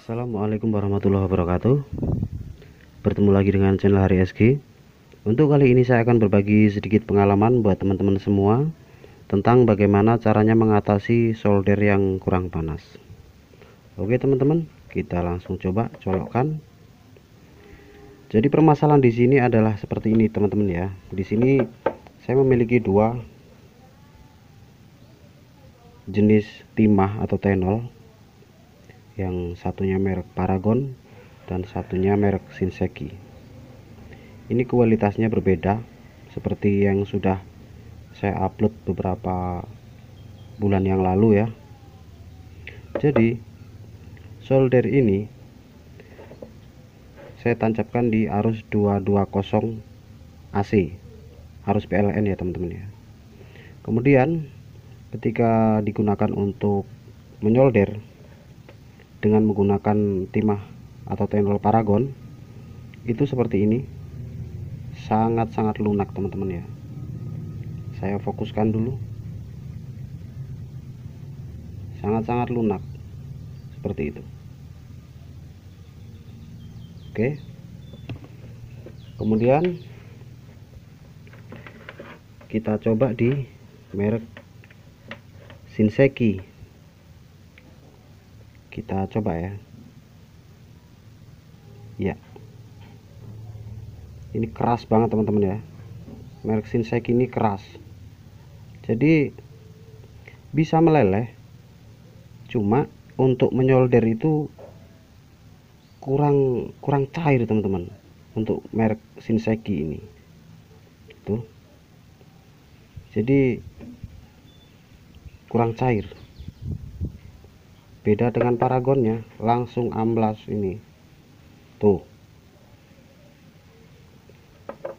Assalamualaikum warahmatullahi wabarakatuh. Bertemu lagi dengan channel Hari SG. Untuk kali ini saya akan berbagi sedikit pengalaman buat teman-teman semua tentang bagaimana caranya mengatasi solder yang kurang panas. Oke teman-teman, kita langsung coba colokkan. Jadi permasalahan di sini adalah seperti ini teman-teman ya. Di sini saya memiliki dua jenis timah atau tenol. Yang satunya merek Paragon dan satunya merek Shinseki. Ini kualitasnya berbeda seperti yang sudah saya upload beberapa bulan yang lalu ya. Jadi solder ini saya tancapkan di arus 220 AC, arus PLN ya teman-teman ya. Kemudian ketika digunakan untuk menyolder dengan menggunakan timah atau tenol Paragon, itu seperti ini, sangat-sangat lunak teman-teman ya. Saya fokuskan dulu, sangat-sangat lunak seperti itu. Oke, kemudian kita coba di merek Shinseki. Kita coba ya. Ya, ini keras banget teman-teman ya. Merek Shinseki ini keras, jadi bisa meleleh. Cuma untuk menyolder itu kurang cair teman-teman. Untuk merek Shinseki ini tuh, jadi kurang cair. Beda dengan Paragonnya, langsung amblas ini tuh,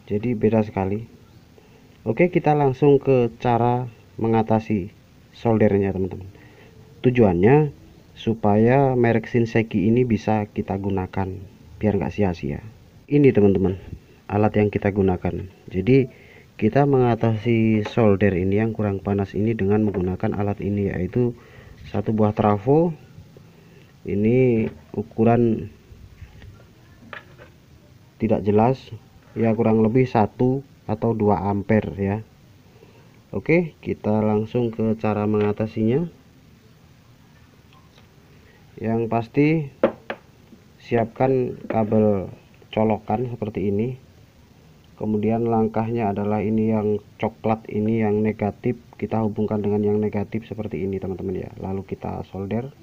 jadi beda sekali. Oke, kita langsung ke cara mengatasi soldernya teman-teman. Tujuannya supaya merek Shinseki ini bisa kita gunakan biar nggak sia-sia. Ini teman-teman alat yang kita gunakan. Jadi kita mengatasi solder ini yang kurang panas ini dengan menggunakan alat ini, yaitu satu buah trafo. Ini ukuran tidak jelas ya, kurang lebih 1 atau 2 ampere ya. Oke, kita langsung ke cara mengatasinya. Yang pasti siapkan kabel colokan seperti ini. Kemudian langkahnya adalah ini yang coklat, ini yang negatif, kita hubungkan dengan yang negatif seperti ini teman-teman ya. Lalu kita solder.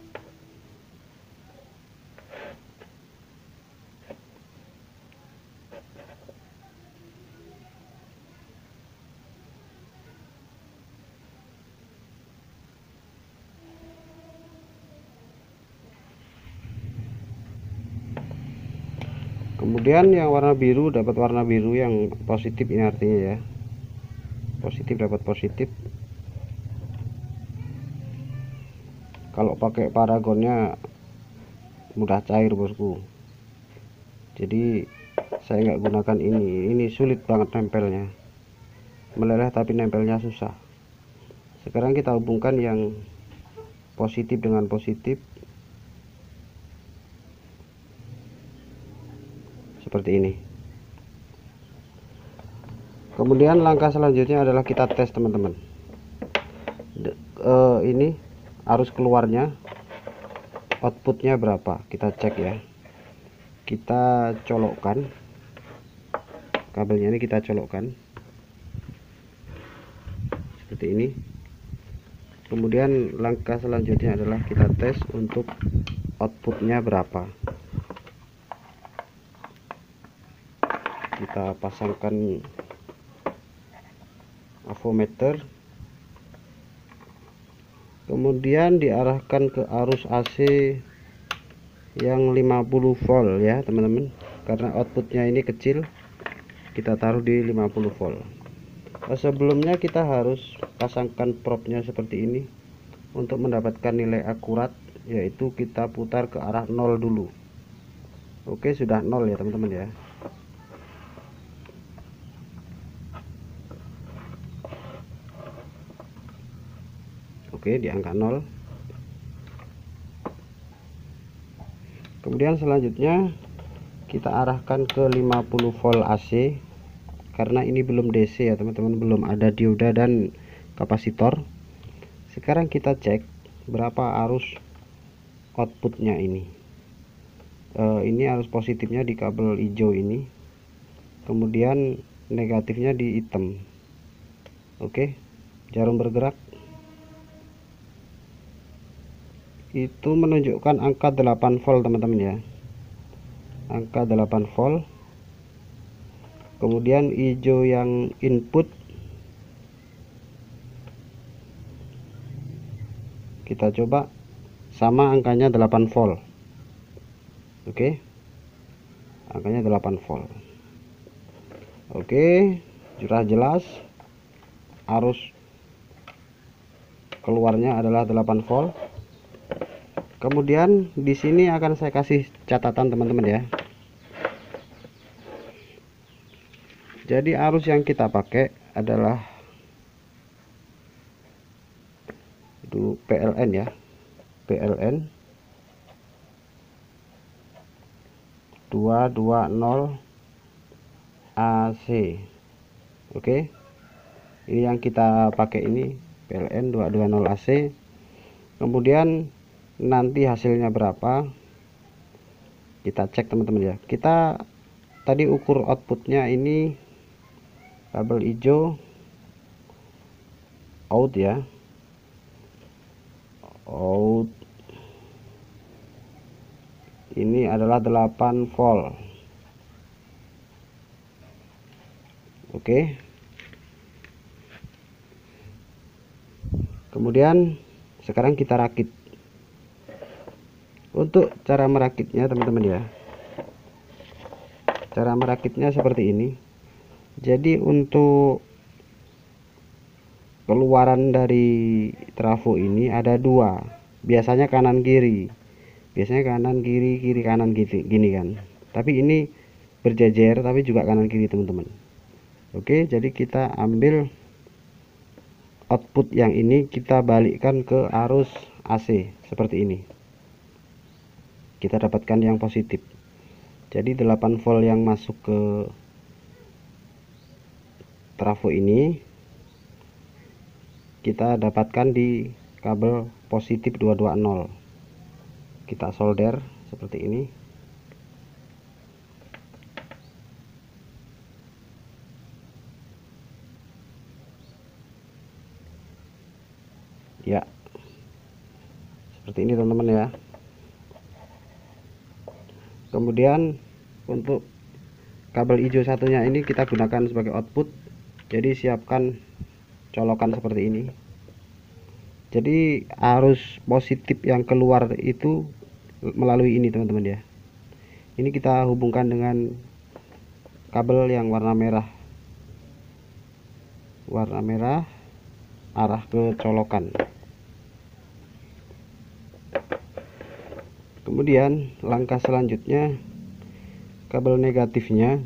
Kemudian yang warna biru dapat warna biru yang positif, ini artinya ya positif dapat positif. Kalau pakai Paragonnya mudah cair bosku, jadi saya nggak gunakan ini sulit banget nempelnya, meleleh tapi nempelnya susah. Sekarang kita hubungkan yang positif dengan positif seperti ini. Kemudian langkah selanjutnya adalah kita tes teman-teman. Ini arus keluarnya, outputnya berapa, kita cek ya. Kita colokkan kabelnya, ini kita colokkan seperti ini. Kemudian langkah selanjutnya adalah kita tes untuk outputnya berapa. Kita pasangkan avometer, kemudian diarahkan ke arus AC yang 50 volt ya teman-teman. Karena outputnya ini kecil, kita taruh di 50 volt. Sebelumnya kita harus pasangkan probnya seperti ini untuk mendapatkan nilai akurat, yaitu kita putar ke arah 0 dulu. Oke, sudah 0 ya teman-teman ya. Oke, di angka 0. Kemudian selanjutnya kita arahkan ke 50 volt AC, karena ini belum DC ya teman-teman, belum ada dioda dan kapasitor. Sekarang kita cek berapa arus outputnya ini. Ini arus positifnya di kabel hijau ini, kemudian negatifnya di hitam. Oke, jarum bergerak itu menunjukkan angka 8 volt teman-teman ya, angka 8 volt. Kemudian hijau yang input kita coba sama, angkanya 8 volt. Oke, angkanya 8 volt. Oke, sudah jelas arus keluarnya adalah 8 volt. Kemudian di sini akan saya kasih catatan teman-teman ya. Jadi arus yang kita pakai adalah itu PLN ya, PLN 220 AC. Oke, ini yang kita pakai, ini PLN 220 AC. Kemudian nanti hasilnya berapa kita cek teman-teman ya. Kita tadi ukur outputnya, ini kabel hijau out ya, out ini adalah 8 volt. Oke, kemudian sekarang kita rakit. Untuk cara merakitnya teman-teman ya, cara merakitnya seperti ini. Jadi untuk keluaran dari trafo ini ada dua, biasanya kanan kiri, biasanya kanan kiri, kiri kanan gitu, gini kan. Tapi ini berjejer, tapi juga kanan kiri teman-teman. Oke, jadi kita ambil output yang ini, kita balikkan ke arus AC seperti ini, kita dapatkan yang positif. Jadi 8 volt yang masuk ke trafo ini kita dapatkan di kabel positif 220. Kita solder seperti ini. Ya, seperti ini teman-teman ya. Kemudian untuk kabel hijau satunya ini kita gunakan sebagai output. Jadi siapkan colokan seperti ini. Jadi arus positif yang keluar itu melalui ini teman-teman ya. Ini kita hubungkan dengan kabel yang warna merah, arah ke colokan. Kemudian langkah selanjutnya, kabel negatifnya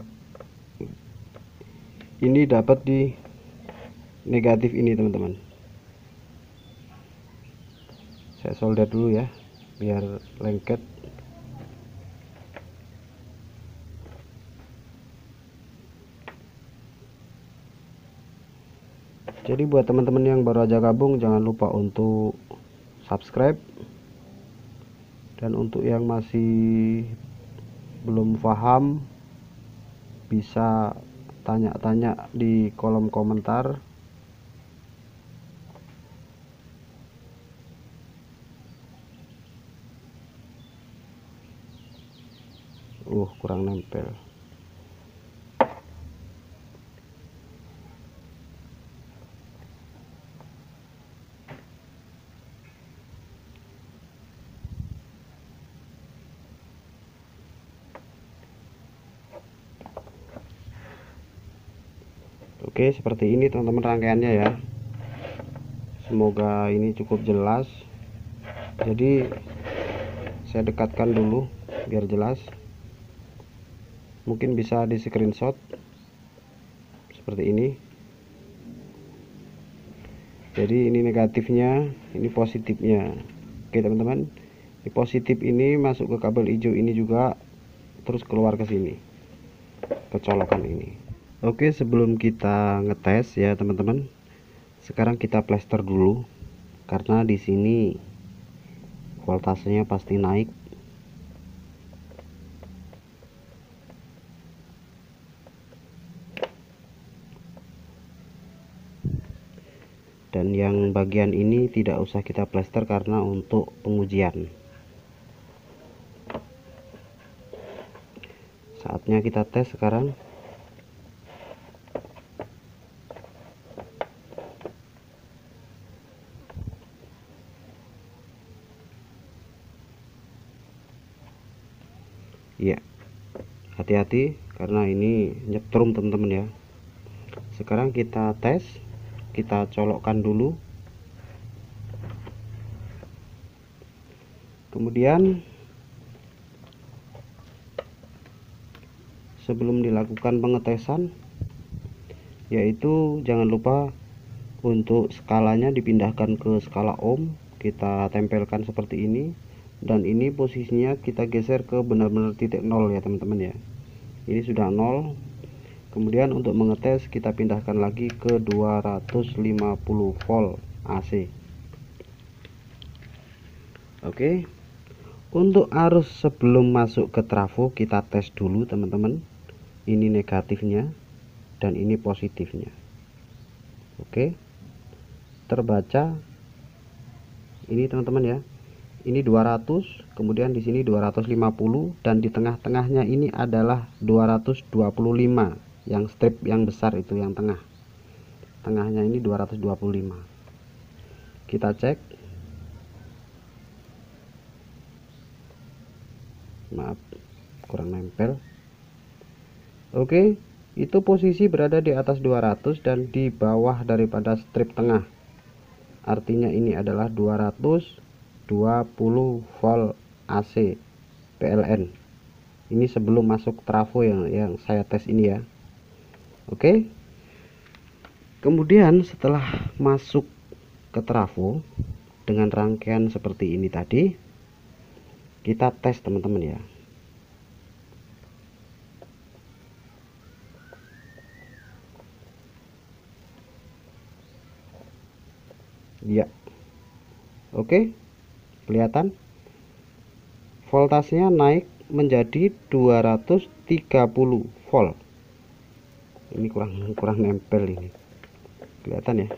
ini dapat di negatif ini teman-teman. Saya solder dulu ya biar lengket. Jadi buat teman-teman yang baru aja gabung, jangan lupa untuk subscribe. Dan untuk yang masih belum paham, bisa tanya-tanya di kolom komentar. Kurang nempel. Oke, seperti ini teman-teman rangkaiannya ya. Semoga ini cukup jelas. Jadi saya dekatkan dulu biar jelas. Mungkin bisa di screenshot seperti ini. Jadi ini negatifnya, ini positifnya. Oke teman-teman, Di positif ini masuk ke kabel hijau ini juga, terus keluar ke sini, ke colokan ini. Oke, sebelum kita ngetes ya teman-teman, sekarang kita plester dulu karena di sini voltasenya pasti naik. Dan yang bagian ini tidak usah kita plester karena untuk pengujian. Saatnya kita tes sekarang. Ya, hati-hati karena ini nyetrum teman-teman ya. Sekarang kita tes, kita colokkan dulu. Kemudian sebelum dilakukan pengetesan, yaitu jangan lupa untuk skalanya dipindahkan ke skala ohm, kita tempelkan seperti ini, dan ini posisinya kita geser ke benar-benar titik nol ya teman-teman ya. Ini sudah nol. Kemudian untuk mengetes kita pindahkan lagi ke 250 volt AC. Oke, untuk arus sebelum masuk ke trafo kita tes dulu teman-teman. Ini negatifnya dan ini positifnya. Oke, terbaca ini teman-teman ya. Ini 200, kemudian di sini 250, dan di tengah-tengahnya ini adalah 225, yang strip yang besar itu yang tengah. Tengahnya ini 225. Kita cek. Maaf, kurang nempel. Oke, itu posisi berada di atas 200 dan di bawah daripada strip tengah. Artinya ini adalah 220 volt AC PLN. Ini sebelum masuk trafo yang saya tes ini ya. Oke. Kemudian setelah masuk ke trafo dengan rangkaian seperti ini tadi, kita tes teman-teman ya. Ya, oke, kelihatan voltasnya naik menjadi 230 volt. Ini kurang nempel ini, kelihatan ya,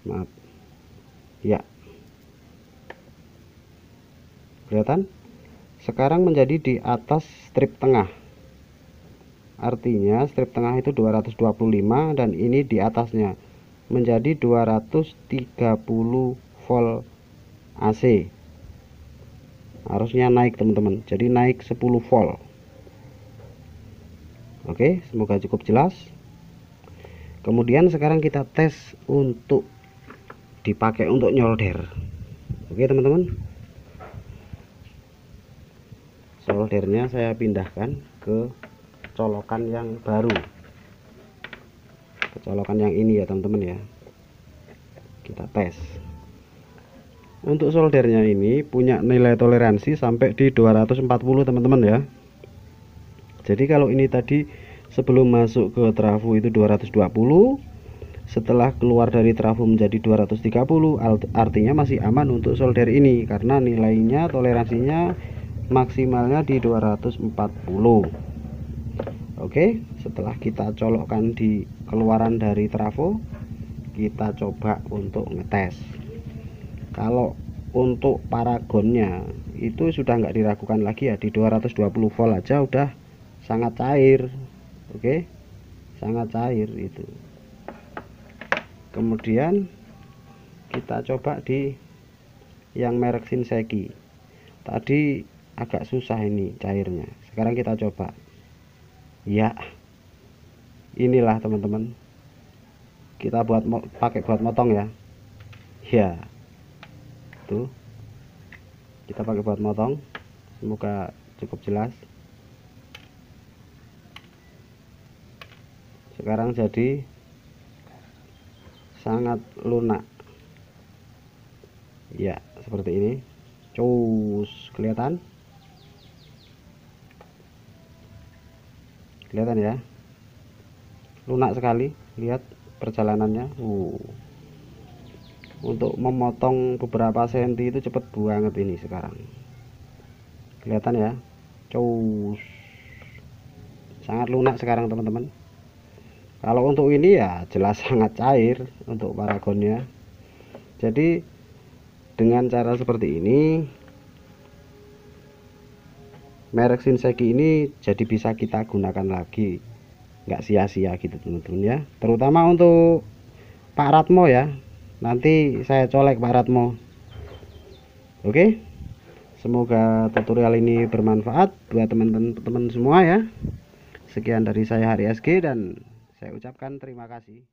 maaf ya, kelihatan. Sekarang menjadi di atas strip tengah, artinya strip tengah itu 225 dan ini di atasnya menjadi 230 volt AC. Harusnya naik teman-teman, jadi naik 10 volt. Oke, semoga cukup jelas. Kemudian sekarang kita tes untuk dipakai untuk nyolder. Oke teman-teman, soldernya saya pindahkan ke colokan yang baru, ke colokan yang ini ya teman-teman ya. Kita tes. Untuk soldernya ini punya nilai toleransi sampai di 240 teman-teman ya. Jadi kalau ini tadi sebelum masuk ke trafo itu 220, setelah keluar dari trafo menjadi 230, artinya masih aman untuk solder ini karena nilainya toleransinya maksimalnya di 240. Oke, setelah kita colokkan di keluaran dari trafo, kita coba untuk ngetes. Kalau untuk paragonnya itu sudah nggak diragukan lagi ya, di 220 volt aja udah sangat cair. Oke, sangat cair itu. Kemudian kita coba di yang merek Shinseki. Tadi agak susah ini cairnya, sekarang kita coba ya. Inilah teman-teman, kita pakai buat motong ya. Ya, tuh kita pakai buat motong. Semoga cukup jelas. Sekarang jadi sangat lunak ya, seperti ini. Cus, kelihatan ya, lunak sekali. Lihat perjalanannya. Untuk memotong beberapa senti itu cepet banget ini sekarang. Kelihatan ya, cus, sangat lunak sekarang teman-teman. Kalau untuk ini ya jelas sangat cair untuk paragonnya. Jadi dengan cara seperti ini, merek Shinseki ini jadi bisa kita gunakan lagi, nggak sia-sia gitu teman-teman ya. Terutama untuk Pak Ratmo ya, nanti saya colek Pak Ratmo. Oke, semoga tutorial ini bermanfaat buat teman-teman semua ya. Sekian dari saya Hari SG dan saya ucapkan terima kasih.